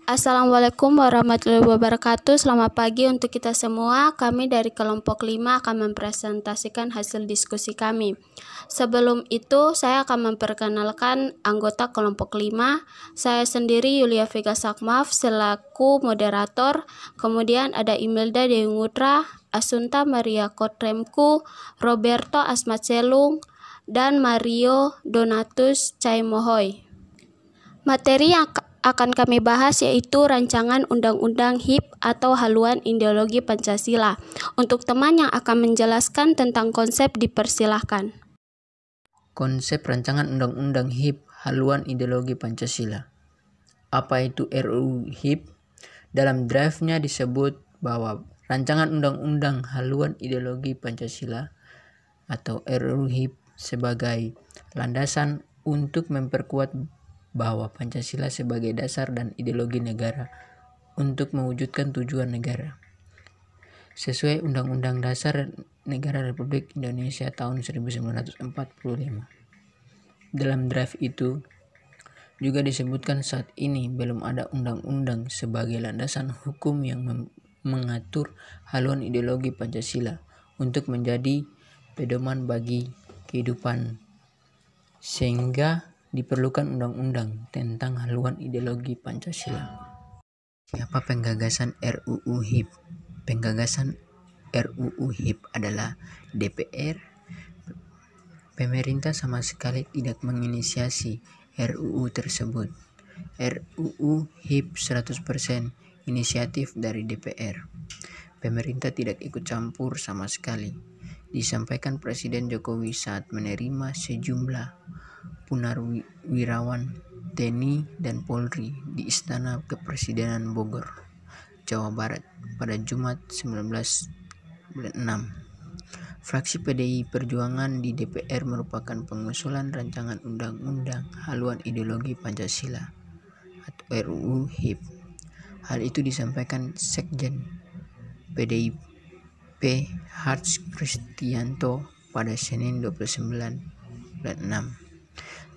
Assalamualaikum warahmatullahi wabarakatuh. Selamat pagi untuk kita semua. Kami dari kelompok 5 akan mempresentasikan hasil diskusi kami. Sebelum itu, saya akan memperkenalkan anggota kelompok 5. Saya sendiri Yulia Vega Sakmaf selaku moderator. Kemudian ada Imelda Dewi Ngutra, Asunta Maria Kotremku, Roberto Asmatselung, dan Mario Donatus Caimohoy. Materi yang akan kami bahas yaitu rancangan Undang-Undang HIP atau Haluan Ideologi Pancasila. Untuk teman yang akan menjelaskan tentang konsep dipersilahkan. Konsep rancangan Undang-Undang HIP Haluan Ideologi Pancasila. Apa itu RUU HIP? Dalam draftnya disebut bahwa rancangan Undang-Undang Haluan Ideologi Pancasila atau RUU HIP sebagai landasan untuk memperkuat bahwa Pancasila sebagai dasar dan ideologi negara untuk mewujudkan tujuan negara sesuai Undang-Undang Dasar Negara Republik Indonesia tahun 1945. Dalam draft itu juga disebutkan saat ini belum ada undang-undang sebagai landasan hukum yang mengatur haluan ideologi Pancasila untuk menjadi pedoman bagi kehidupan, sehingga diperlukan undang-undang tentang haluan ideologi Pancasila. Siapa penggagasan RUU HIP? Penggagasan RUU HIP adalah DPR. Pemerintah sama sekali tidak menginisiasi RUU tersebut. RUU HIP 100% inisiatif dari DPR. Pemerintah tidak ikut campur sama sekali. Disampaikan Presiden Jokowi saat menerima sejumlah Purnawirawan TNI dan Polri di Istana Kepresidenan Bogor, Jawa Barat pada Jumat 19/6. Fraksi PDI Perjuangan di DPR merupakan pengusulan rancangan Undang-Undang Haluan Ideologi Pancasila atau RUU HIP. Hal itu disampaikan Sekjen PDIP Harts Kristianto pada Senin 29/6.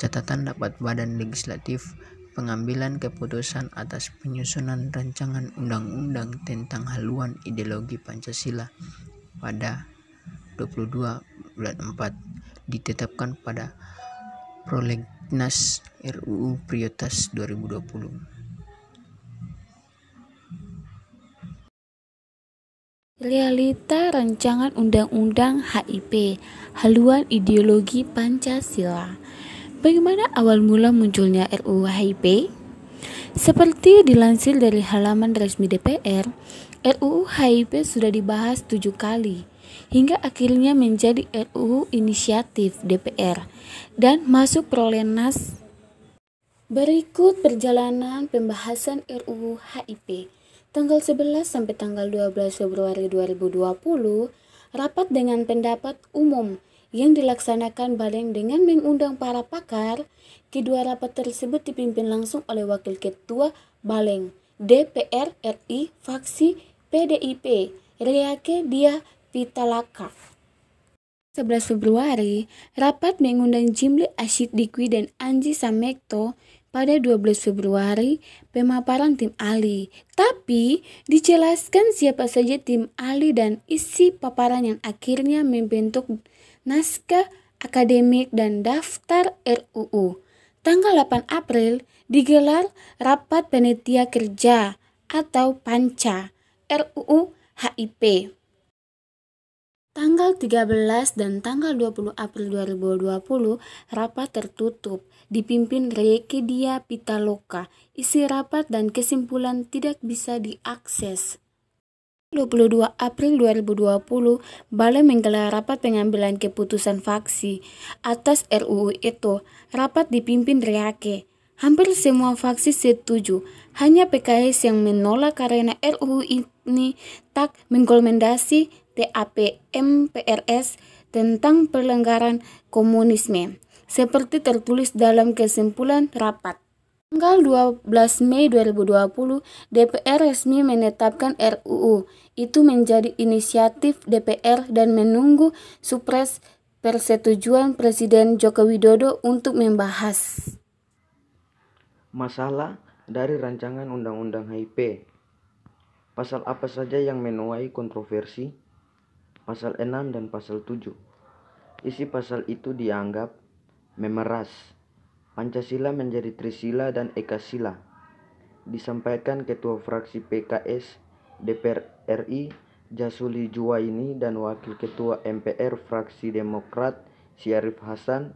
Catatan dapat Badan Legislatif pengambilan keputusan atas penyusunan rancangan undang-undang tentang haluan ideologi Pancasila pada 22/4 ditetapkan pada Prolegnas RUU Prioritas 2020. Realita rancangan Undang-Undang HIP, Haluan Ideologi Pancasila. Bagaimana awal mula munculnya RUU HIP? Seperti dilansir dari halaman resmi DPR, RUU HIP sudah dibahas 7 kali, hingga akhirnya menjadi RUU inisiatif DPR dan masuk prolegnas. Berikut perjalanan pembahasan RUU HIP. Tanggal 11 sampai tanggal 12 Februari 2020, rapat dengan pendapat umum yang dilaksanakan bareng dengan mengundang para pakar. Kedua rapat tersebut dipimpin langsung oleh Wakil Ketua Baleng DPR RI fraksi PDIP, Riake Diah Pitaloka. 11 Februari, rapat mengundang Jimli Asyid Dikwi dan Anji Samekto. Pada 12 Februari, pemaparan tim ahli. Tapi, dijelaskan siapa saja tim ahli dan isi paparan yang akhirnya membentuk naskah akademik dan daftar RUU. Tanggal 8 April digelar Rapat Panitia Kerja atau PANCA RUU HIP. Tanggal 13 dan tanggal 20 April 2020 rapat tertutup dipimpin Riake Diah Pitaloka. Isi rapat dan kesimpulan tidak bisa diakses. 22 April 2020, Balai menggelar rapat pengambilan keputusan fraksi atas RUU itu. Rapat dipimpin Riake. Hampir semua fraksi setuju, hanya PKS yang menolak karena RUU ini tak mengimplementasi TAP MPRS tentang pelanggaran komunisme, seperti tertulis dalam kesimpulan rapat. Tanggal 12 Mei 2020, DPR resmi menetapkan RUU itu menjadi inisiatif DPR dan menunggu supres persetujuan Presiden Joko Widodo untuk membahas. Masalah dari rancangan Undang-Undang HIP. Pasal apa saja yang menuai kontroversi? Pasal 6 dan pasal 7. Isi pasal itu dianggap memeras Pancasila menjadi Trisila dan Ekasila. Disampaikan Ketua Fraksi PKS DPR RI Jasuli Juwaini dan Wakil Ketua MPR Fraksi Demokrat Syarif Hasan.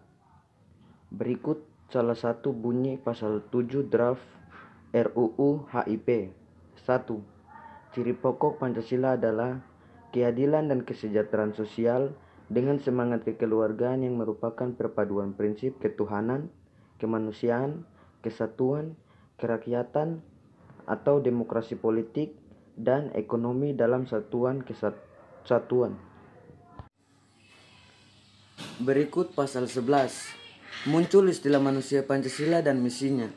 Berikut salah satu bunyi pasal 7 draft RUU HIP. 1. Ciri pokok Pancasila adalah keadilan dan kesejahteraan sosial dengan semangat kekeluargaan yang merupakan perpaduan prinsip ketuhanan, kemanusiaan, kesatuan, kerakyatan, atau demokrasi politik dan ekonomi dalam kesatuan. Berikut pasal 11. Muncul istilah manusia Pancasila dan misinya.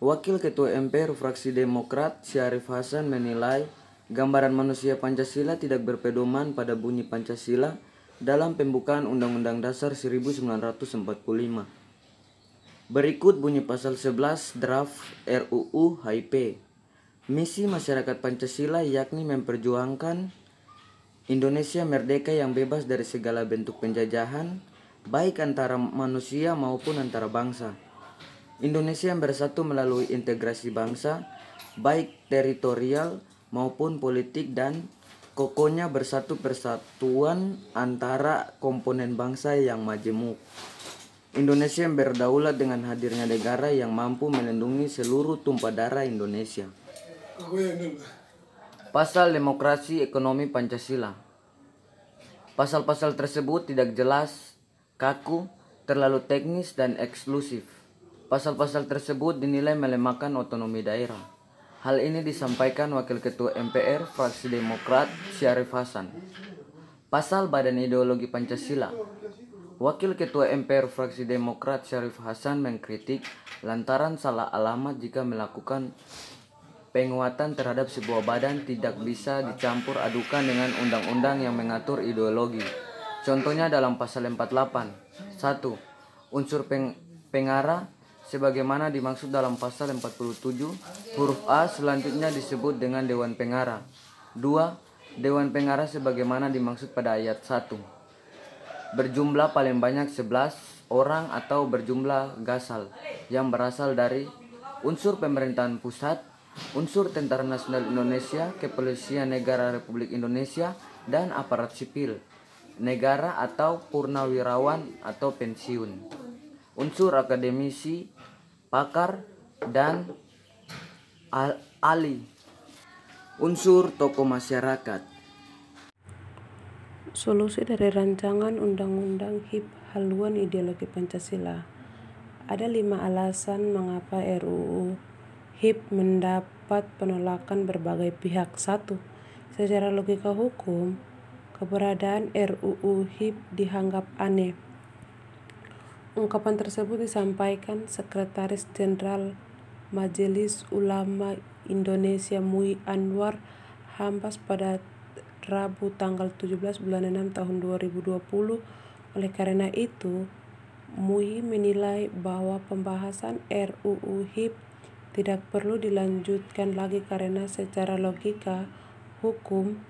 Wakil Ketua MPR Fraksi Demokrat Syarif Hasan menilai gambaran manusia Pancasila tidak berpedoman pada bunyi Pancasila dalam pembukaan Undang-Undang Dasar 1945. Berikut bunyi pasal 11 draft RUU HIP. Misi masyarakat Pancasila yakni memperjuangkan Indonesia merdeka yang bebas dari segala bentuk penjajahan, baik antara manusia maupun antara bangsa. Indonesia yang bersatu melalui integrasi bangsa, baik teritorial maupun politik, dan kokohnya persatuan antara komponen bangsa yang majemuk. Indonesia yang berdaulat dengan hadirnya negara yang mampu melindungi seluruh tumpah darah Indonesia. Pasal demokrasi ekonomi Pancasila. Pasal-pasal tersebut tidak jelas, kaku, terlalu teknis dan eksklusif. Pasal-pasal tersebut dinilai melemahkan otonomi daerah. Hal ini disampaikan Wakil Ketua MPR Fraksi Demokrat Syarif Hasan. Pasal Badan Ideologi Pancasila. Wakil Ketua MPR Fraksi Demokrat Syarif Hasan mengkritik lantaran salah alamat jika melakukan penguatan terhadap sebuah badan tidak bisa dicampur adukan dengan undang-undang yang mengatur ideologi. Contohnya dalam pasal 48. 1. Unsur pengarah sebagaimana dimaksud dalam pasal 47 huruf A selanjutnya disebut dengan Dewan Pengarah. 2. Dewan Pengarah sebagaimana dimaksud pada ayat 1. Berjumlah paling banyak 11 orang atau berjumlah gasal yang berasal dari unsur pemerintahan pusat, unsur Tentara Nasional Indonesia, Kepolisian Negara Republik Indonesia, dan aparat sipil negara atau purnawirawan atau pensiun, unsur akademisi, pakar, dan ahli, unsur tokoh masyarakat. Solusi dari rancangan Undang-Undang HIP haluan ideologi Pancasila. Ada 5 alasan mengapa RUU HIP mendapat penolakan berbagai pihak. 1. Secara logika hukum, keberadaan RUU HIP dianggap aneh. Ungkapan tersebut disampaikan Sekretaris Jenderal Majelis Ulama Indonesia MUI Anwar Hambas pada Rabu tanggal 17 bulan 6 tahun 2020. Oleh karena itu, MUI menilai bahwa pembahasan RUU HIP tidak perlu dilanjutkan lagi karena secara logika hukum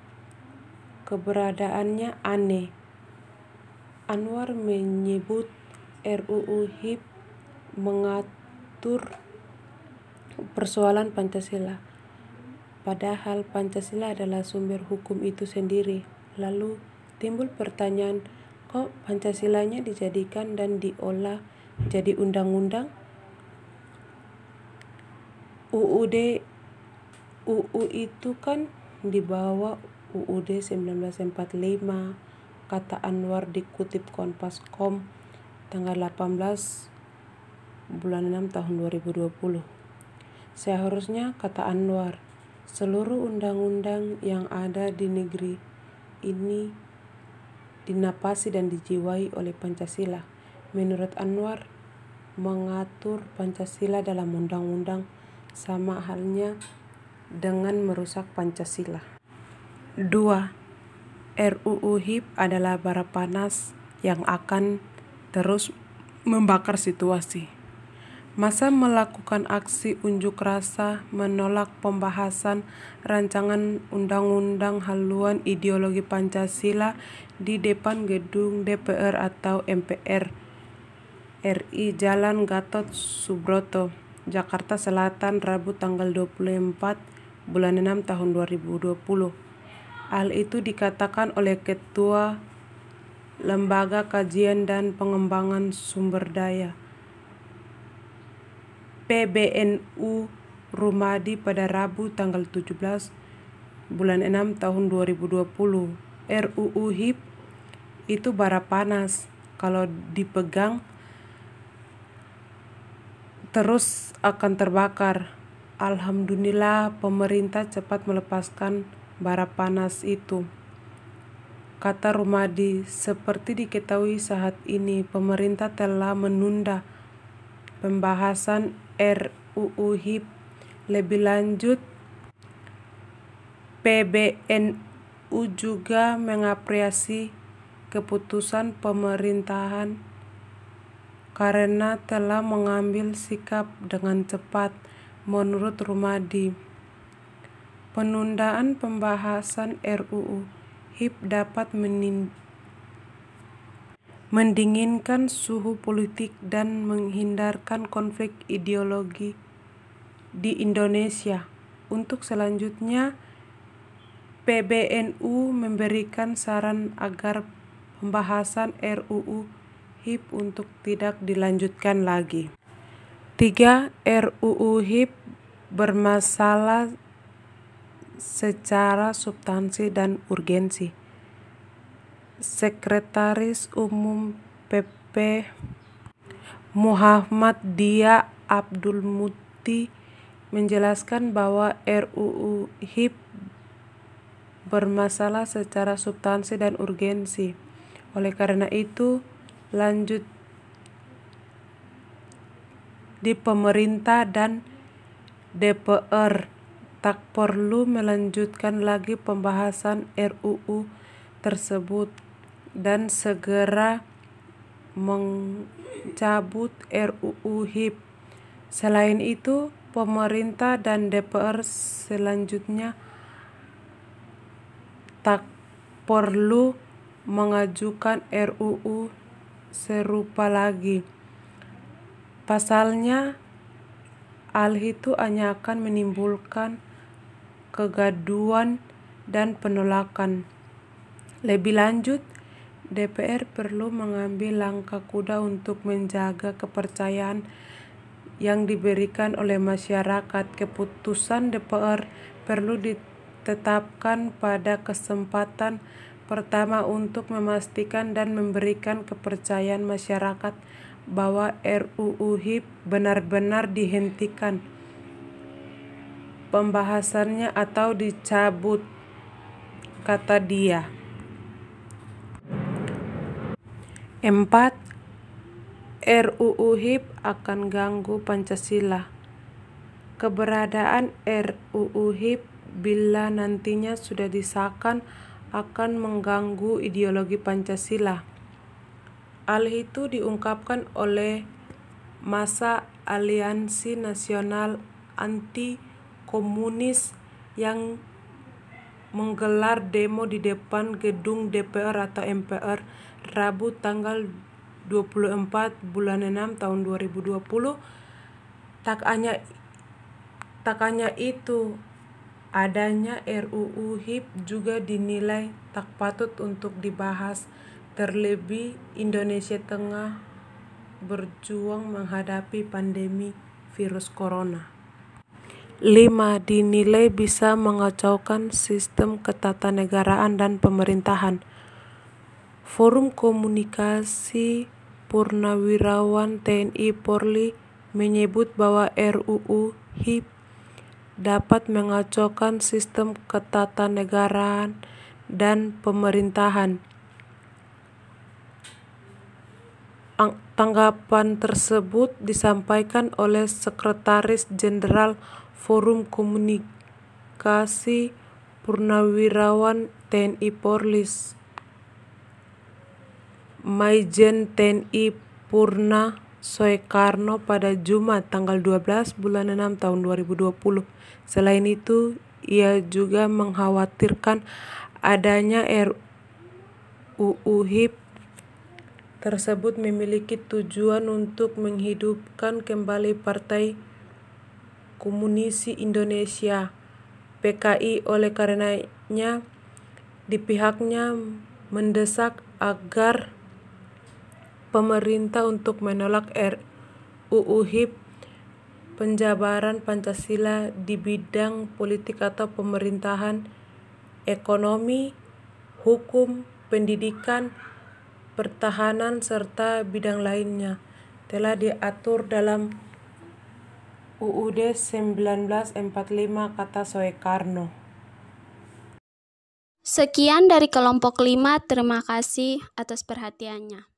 keberadaannya aneh. Anwar menyebut RUU HIP mengatur persoalan Pancasila, padahal Pancasila adalah sumber hukum itu sendiri. Lalu timbul pertanyaan, kok Pancasilanya dijadikan dan diolah jadi undang-undang? UU itu kan di bawah UUD 1945, kata Anwar dikutip Kompas.com tanggal 18 bulan 6 tahun 2020. Seharusnya, kata Anwar, seluruh undang-undang yang ada di negeri ini dinapasi dan dijiwai oleh Pancasila. Menurut Anwar, mengatur Pancasila dalam undang-undang sama halnya dengan merusak Pancasila. 2. RUU HIP adalah bara panas yang akan terus membakar situasi. Masa melakukan aksi unjuk rasa menolak pembahasan rancangan undang-undang haluan ideologi Pancasila di depan gedung DPR atau MPR RI Jalan Gatot Subroto, Jakarta Selatan, Rabu tanggal 24 bulan 6 tahun 2020. Hal itu dikatakan oleh Ketua Lembaga Kajian dan Pengembangan Sumber Daya PBNU Rumadi pada Rabu tanggal 17 bulan 6 tahun 2020. RUU HIP itu bara panas, kalau dipegang terus akan terbakar. Alhamdulillah pemerintah cepat melepaskan bara panas itu, kata Rumadi. Seperti diketahui saat ini pemerintah telah menunda pembahasan RUU HIP. Lebih lanjut, PBNU juga mengapresiasi keputusan pemerintahan karena telah mengambil sikap dengan cepat. Menurut Rumadi, penundaan pembahasan RUU HIP dapat mendinginkan suhu politik dan menghindarkan konflik ideologi di Indonesia. Untuk selanjutnya, PBNU memberikan saran agar pembahasan RUU HIP untuk tidak dilanjutkan lagi. 3. RUU HIP bermasalah secara substansi dan urgensi. Sekretaris Umum PP Muhammad Dia Abdul Muti menjelaskan bahwa RUU HIP bermasalah secara substansi dan urgensi. Oleh karena itu, lanjut di pemerintah dan DPR tak perlu melanjutkan lagi pembahasan RUU tersebut dan segera mencabut RUU HIP. Selain itu, pemerintah dan DPR selanjutnya tak perlu mengajukan RUU serupa lagi. Pasalnya, hal itu hanya akan menimbulkan kegaduhan dan penolakan. Lebih lanjut, DPR perlu mengambil langkah kuda untuk menjaga kepercayaan yang diberikan oleh masyarakat. Keputusan DPR perlu ditetapkan pada kesempatan pertama untuk memastikan dan memberikan kepercayaan masyarakat bahwa RUU HIP benar-benar dihentikan pembahasannya atau dicabut, kata dia. 4. RUU HIP akan ganggu Pancasila. Keberadaan RUU HIP bila nantinya sudah disahkan akan mengganggu ideologi Pancasila. Hal itu diungkapkan oleh Masa Aliansi Nasional Anti Komunis yang menggelar demo di depan gedung DPR atau MPR Rabu tanggal 24 bulan 6 tahun 2020. Tak hanya itu, adanya RUU HIP juga dinilai tak patut untuk dibahas, terlebih Indonesia tengah berjuang menghadapi pandemi virus corona. 5. Dinilai bisa mengacaukan sistem ketatanegaraan dan pemerintahan. Forum Komunikasi Purnawirawan TNI Polri menyebut bahwa RUU HIP dapat mengacaukan sistem ketatanegaraan dan pemerintahan. Tanggapan tersebut disampaikan oleh Sekretaris Jenderal Forum Komunikasi Purnawirawan TNI Polri, Maijen TNI Purna Soekarno pada Jumat tanggal 12 bulan 6 tahun 2020. Selain itu, ia juga mengkhawatirkan adanya RUU HIP tersebut memiliki tujuan untuk menghidupkan kembali Partai Komunis Indonesia (PKI). Oleh karenanya, di pihaknya mendesak agar pemerintah untuk menolak RUU HIP, penjabaran Pancasila di bidang politik atau pemerintahan, ekonomi, hukum, pendidikan, pertahanan, serta bidang lainnya telah diatur dalam UUD 1945, kata Soekarno. Sekian dari kelompok 5, terima kasih atas perhatiannya.